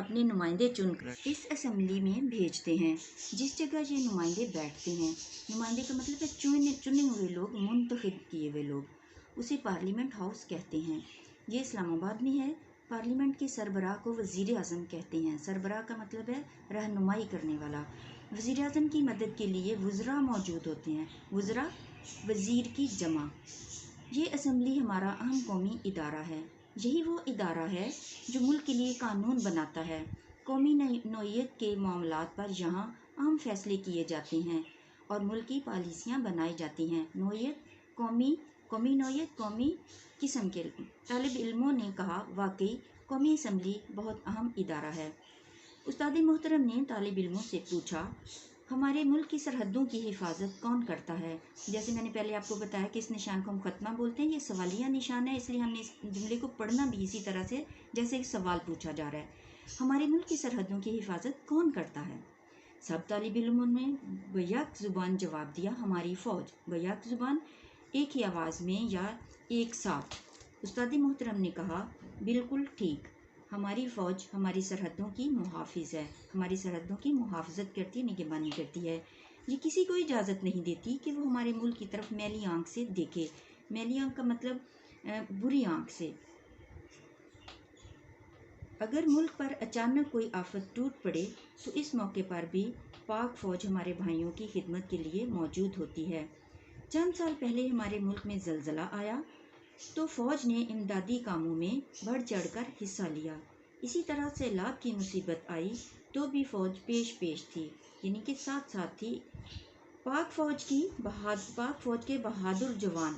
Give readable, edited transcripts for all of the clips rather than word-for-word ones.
اپنے نمائندے چن کر اس اسمبلی میں بھیجتے ہیں، جس جگہ یہ نمائندے بیٹھتے ہیں۔ نمائندے کا مطلب ہے چنے ہوئے لوگ، منتخب کیے ہوئے لوگ۔ اسے پارلیمنٹ ہاؤس کہتے ہیں۔ یہ اسلام آباد میں ہے۔ پارلیمنٹ کے سربراہ کو وزیر اعظم کہتے ہیں۔ سربراہ کا مطلب ہے رہنمائی کرنے والا۔ وزیر اعظم کی مدد کے لیے وزراء موجود ہوتے ہیں۔ وزراء، وزیر کی جمع۔ یہ اسمبلی ہمارا اہم قومی ادارہ ہے۔ یہی وہ ادارہ ہے جو ملک کے لیے قانون بناتا ہے۔ قومی نوعیت کے معاملات پر یہاں اہم فیصلے کیے جاتے ہیں اور ملکی پالیسیاں بنائی جاتی ہیں۔ نوعیت، قومی نوعیت، قومی قسم کے طالب علموں نے کہا، واقعی قومی اسمبلی بہت اہم ادارہ ہے۔ استاد محترم نے طالب علموں سے پوچھا، ہمارے ملک کی سرحدوں کی حفاظت کون کرتا ہے؟ جیسے میں نے پہلے آپ کو بتایا کہ اس نشان کو ہم ختمہ بولتے ہیں۔ یہ سوالیہ نشان ہے، اس لیے ہم نے اس جملے کو پڑھنا بھی اسی طرح سے جیسے ایک سوال پوچھا جا رہا ہے۔ ہمارے ملک کی سرحدوں کی حفاظت کون کرتا ہے؟ سب طالب علموں نے بیک زبان جواب دیا، ہماری فوج۔ بیک زبان، ایک ہی آواز میں یا ایک ساتھ۔ استاد محترم نے کہا، بالکل ٹھیک، ہماری فوج ہماری سرحدوں کی محافظ ہے، ہماری سرحدوں کی محافظت کرتی ہے، نگہبانی کرتی ہے۔ یہ کسی کو اجازت نہیں دیتی کہ وہ ہمارے ملک کی طرف میلی آنکھ سے دیکھے۔ میلی آنکھ کا مطلب بری آنکھ سے۔ اگر ملک پر اچانک کوئی آفت ٹوٹ پڑے تو اس موقع پر بھی پاک فوج ہمارے بھائیوں کی خدمت کے لیے موجود ہوتی ہے۔ چند سال پہلے ہمارے ملک میں زلزلہ آیا تو فوج نے امدادی کاموں میں بڑھ چڑھ کر حصہ لیا۔ اسی طرح سیلاب کی مصیبت آئی تو بھی فوج پیش تھی، یعنی کہ ساتھ تھی۔ پاک فوج کے بہادر جوان،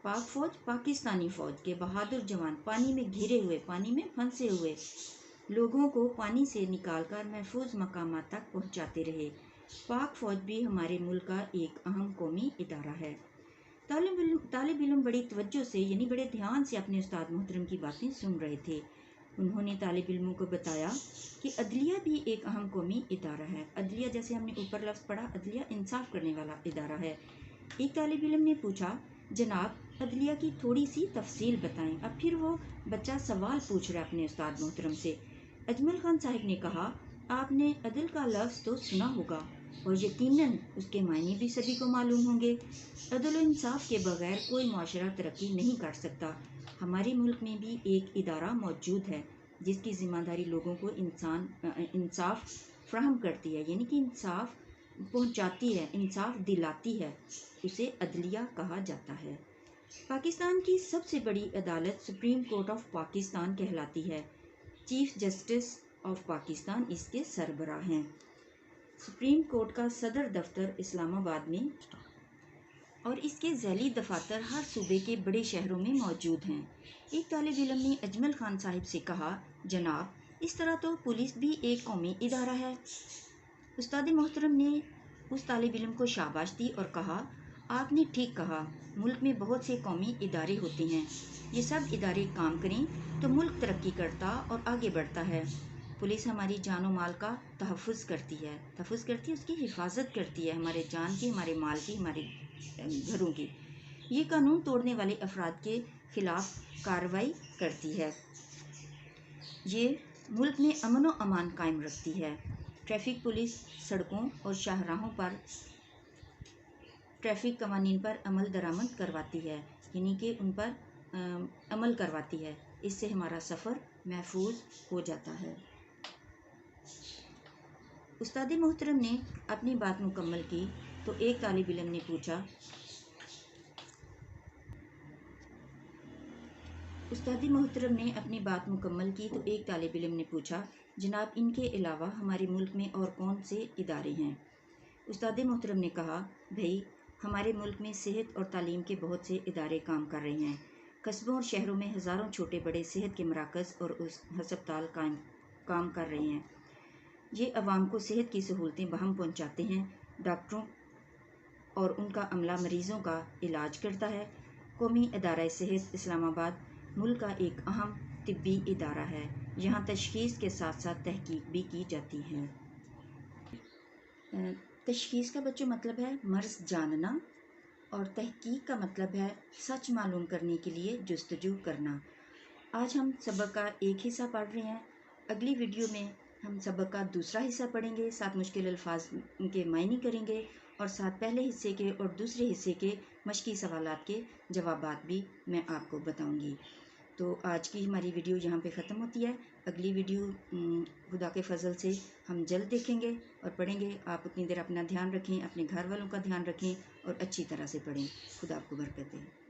پاک فوج، پاکستانی فوج کے بہادر جوان پانی میں گھرے ہوئے، پانی میں پھنسے ہوئے لوگوں کو پانی سے نکال کر محفوظ مقامات تک پہنچاتے رہے۔ پاک فوج بھی ہمارے ملک کا ایک اہم قومی ادارہ ہے۔ طالب علم بڑی توجہ سے، یعنی بڑے دھیان سے اپنے استاد محترم کی باتیں سن رہے تھے۔ انہوں نے طالب علموں کو بتایا کہ عدلیہ بھی ایک اہم قومی ادارہ ہے۔ عدلیہ، جیسے ہم نے اوپر لفظ پڑھا، عدلیہ انصاف کرنے والا ادارہ ہے۔ ایک طالب علم نے پوچھا، جناب عدلیہ کی تھوڑی سی تفصیل بتائیں۔ اب پھر وہ بچہ سوال پوچھ رہا ہے اپنے استاد محترم سے۔ اجمل خان صاحب نے کہا، آپ نے عدل کا لفظ تو سنا ہوگا اور یقیناً اس کے معنی بھی سبھی کو معلوم ہوں گے۔ عدل و انصاف کے بغیر کوئی معاشرہ ترقی نہیں کر سکتا۔ ہمارے ملک میں بھی ایک ادارہ موجود ہے جس کی ذمہ داری لوگوں کو انصاف فراہم کرتی ہے، یعنی کہ انصاف پہنچاتی ہے، انصاف دلاتی ہے۔ اسے عدلیہ کہا جاتا ہے۔ پاکستان کی سب سے بڑی عدالت سپریم کورٹ آف پاکستان کہلاتی ہے۔ چیف جسٹس آف پاکستان اس کے سربراہ ہیں۔ سپریم کورٹ کا صدر دفتر اسلام آباد میں اور اس کے ذیلی دفاتر ہر صوبے کے بڑے شہروں میں موجود ہیں۔ ایک طالب علم نے اجمل خان صاحب سے کہا، جناب اس طرح تو پولیس بھی ایک قومی ادارہ ہے۔ استاد محترم نے اس طالب علم کو شاباش دی اور کہا، آپ نے ٹھیک کہا، ملک میں بہت سے قومی ادارے ہوتے ہیں۔ یہ سب ادارے کام کریں تو ملک ترقی کرتا اور آگے بڑھتا ہے۔ پولیس ہماری جان و مال کا تحفظ کرتی ہے، اس کی حفاظت کرتی ہے، ہمارے جان کی، ہمارے مال کی، ہمارے گھروں کی۔ یہ قانون توڑنے والے افراد کے خلاف کارروائی کرتی ہے۔ یہ ملک میں امن و امان قائم رکھتی ہے۔ ٹریفک پولیس سڑکوں اور شاہراہوں پر ٹریفک قوانین پر عمل درآمد کرواتی ہے، یعنی کہ ان پر عمل کرواتی ہے۔ اس سے ہمارا سفر محفوظ ہو جاتا ہے۔ استاد محترم نے اپنی بات مکمل کی تو ایک طالب علم نے پوچھا، جناب ان کے علاوہ ہمارے ملک میں اور کون سے ادارے ہیں؟ استاد محترم نے کہا، بھائی ہمارے ملک میں صحت اور تعلیم کے بہت سے ادارے کام کر رہے ہیں۔ قصبوں اور شہروں میں ہزاروں چھوٹے بڑے صحت کے مراکز اور ہسپتال کام کر رہے ہیں۔ یہ عوام کو صحت کی سہولتیں بہم پہنچاتے ہیں۔ ڈاکٹروں اور ان کا عملہ مریضوں کا علاج کرتا ہے۔ قومی ادارہ صحت اسلام آباد ملک کا ایک اہم طبی ادارہ ہے۔ یہاں تشخیص کے ساتھ ساتھ تحقیق بھی کی جاتی ہے۔ تشخیص کا بچوں مطلب ہے مرض جاننا اور تحقیق کا مطلب ہے سچ معلوم کرنے کے لیے جستجو کرنا۔ آج ہم سبق کا ایک حصہ پڑھ رہے ہیں۔ اگلی ویڈیو میں ہم سبق کا دوسرا حصہ پڑھیں گے، ساتھ مشکل الفاظ کے معنی کریں گے اور ساتھ پہلے حصے کے اور دوسرے حصے کے مشقی سوالات کے جوابات بھی میں آپ کو بتاؤں گی۔ تو آج کی ہماری ویڈیو یہاں پہ ختم ہوتی ہے۔ اگلی ویڈیو خدا کے فضل سے ہم جلد دیکھیں گے اور پڑھیں گے۔ آپ اتنی دیر اپنا دھیان رکھیں، اپنے گھر والوں کا دھیان رکھیں اور اچھی طرح سے پڑھیں۔ خدا آپ کو برکت دے۔